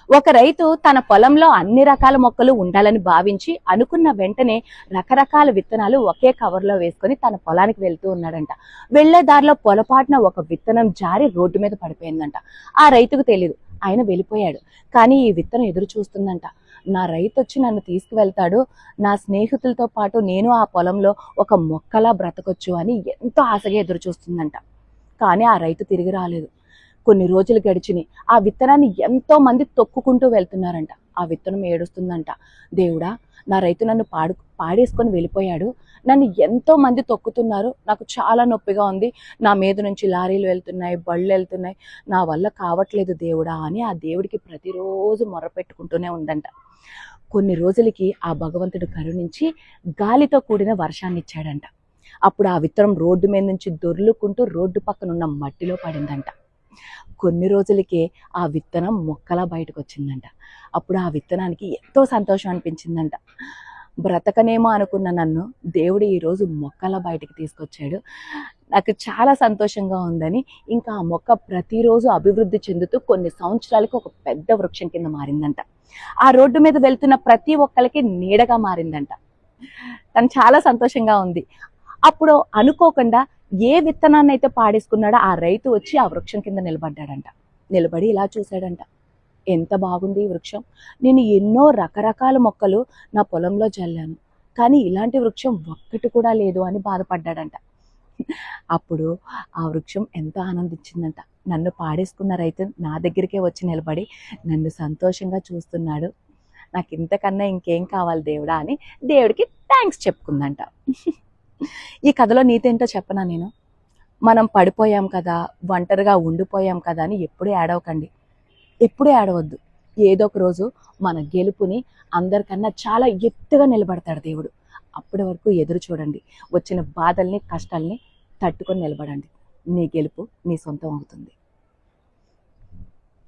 ఒక రైతు తన పొలంలో అన్ని రకాల మొక్కలు ఉండాలని భావించి అనుకున్న వెంటనే రకరకాల విత్తనాలు ఒకే కవర్లో వేసుకొని తన పొలానికి వెళ్తూ ఉన్నాడంట. వెళ్లే దారిలో పొరపాటున ఒక విత్తనం జారి రోడ్డు మీద పడిపోయిందంట. ఆ రైతుకు తెలియదు, ఆయన వెళ్ళిపోయాడు. కానీ ఈ విత్తనం ఎదురు చూస్తుందంట. నా రైతు వచ్చి నన్ను తీసుకువెళ్తాడు, నా స్నేహితులతో పాటు నేను ఆ పొలంలో ఒక మొక్కలా బ్రతకొచ్చు అని ఎంతో ఆశగా ఎదురు చూస్తుందంట. కానీ ఆ రైతు తిరిగి రాలేదు. కొన్ని రోజులు గడిచినాయి. ఆ విత్తనాన్ని ఎంతో మంది తొక్కుకుంటూ వెళ్తున్నారంట. ఆ విత్తనం ఏడుస్తుందంట, దేవుడా, నా రైతు నన్ను పాడేసుకొని వెళ్ళిపోయాడు, నన్ను ఎంతో మంది తొక్కుతున్నారు, నాకు చాలా నొప్పిగా ఉంది, నా మీద నుంచి లారీలు వెళ్తున్నాయి, బళ్ళు వెళ్తున్నాయి, నా వల్ల కావట్లేదు దేవుడా అని ఆ దేవుడికి ప్రతిరోజు మొరపెట్టుకుంటూనే ఉందంట. కొన్ని రోజులకి ఆ భగవంతుడు కరుణించి గాలితో కూడిన వర్షాన్ని ఇచ్చాడంట. అప్పుడు ఆ విత్తనం రోడ్డు మీద నుంచి దొర్లుకుంటూ రోడ్డు పక్కన ఉన్న మట్టిలో పడిందంట. కొన్ని రోజులకే ఆ విత్తనం మొక్కలా బయటకు వచ్చిందంట. అప్పుడు ఆ విత్తనానికి ఎంతో సంతోషం అనిపించిందంట. బ్రతకనేమో అనుకున్న నన్ను దేవుడు ఈరోజు మొక్కలా బయటికి తీసుకొచ్చాడు, నాకు చాలా సంతోషంగా ఉందని ఇంకా ఆ మొక్క ప్రతిరోజు అభివృద్ధి చెందుతూ కొన్ని సంవత్సరాలకు ఒక పెద్ద వృక్షం కింద మారిందంట. ఆ రోడ్డు మీద వెళ్తున్న ప్రతి ఒక్కరికి నీడగా మారిందంట. తను చాలా సంతోషంగా ఉంది. అప్పుడు అనుకోకుండా ఏ విత్తనాన్ని అయితే పాడేసుకున్నాడో ఆ రైతు వచ్చి ఆ వృక్షం కింద నిలబడ్డాడంట. నిలబడి ఇలా చూశాడంట, ఎంత బాగుంది ఈ వృక్షం, నేను ఎన్నో రకరకాల మొక్కలు నా పొలంలో జల్లాను, కానీ ఇలాంటి వృక్షం ఒక్కటి కూడా లేదు అని బాధపడ్డాడంట. అప్పుడు ఆ వృక్షం ఎంతో ఆనందించిందంట. నన్ను పాడేసుకున్న రైతు నా దగ్గరికే వచ్చి నిలబడి నన్ను సంతోషంగా చూస్తున్నాడు, నాకు ఇంతకన్నా ఇంకేం కావాలి దేవుడా అని దేవుడికి థ్యాంక్స్ చెప్పుకుందంట. ఈ కథలో నీతి ఏంటో చెప్పనా నేను? మనం పడిపోయాం కదా, ఒంటరిగా ఉండిపోయాం కదా అని ఎప్పుడూ ఏడవకండి, ఎప్పుడూ ఏడవద్దు. ఏదో ఒక రోజు మన గెలుపుని అందరికన్నా చాలా ఎత్తుగా నిలబడతాడు దేవుడు. అప్పటి వరకు ఎదురు చూడండి. వచ్చిన బాధల్ని, కష్టాల్ని తట్టుకొని నిలబడండి. నీ గెలుపు నీ సొంతం అవుతుంది.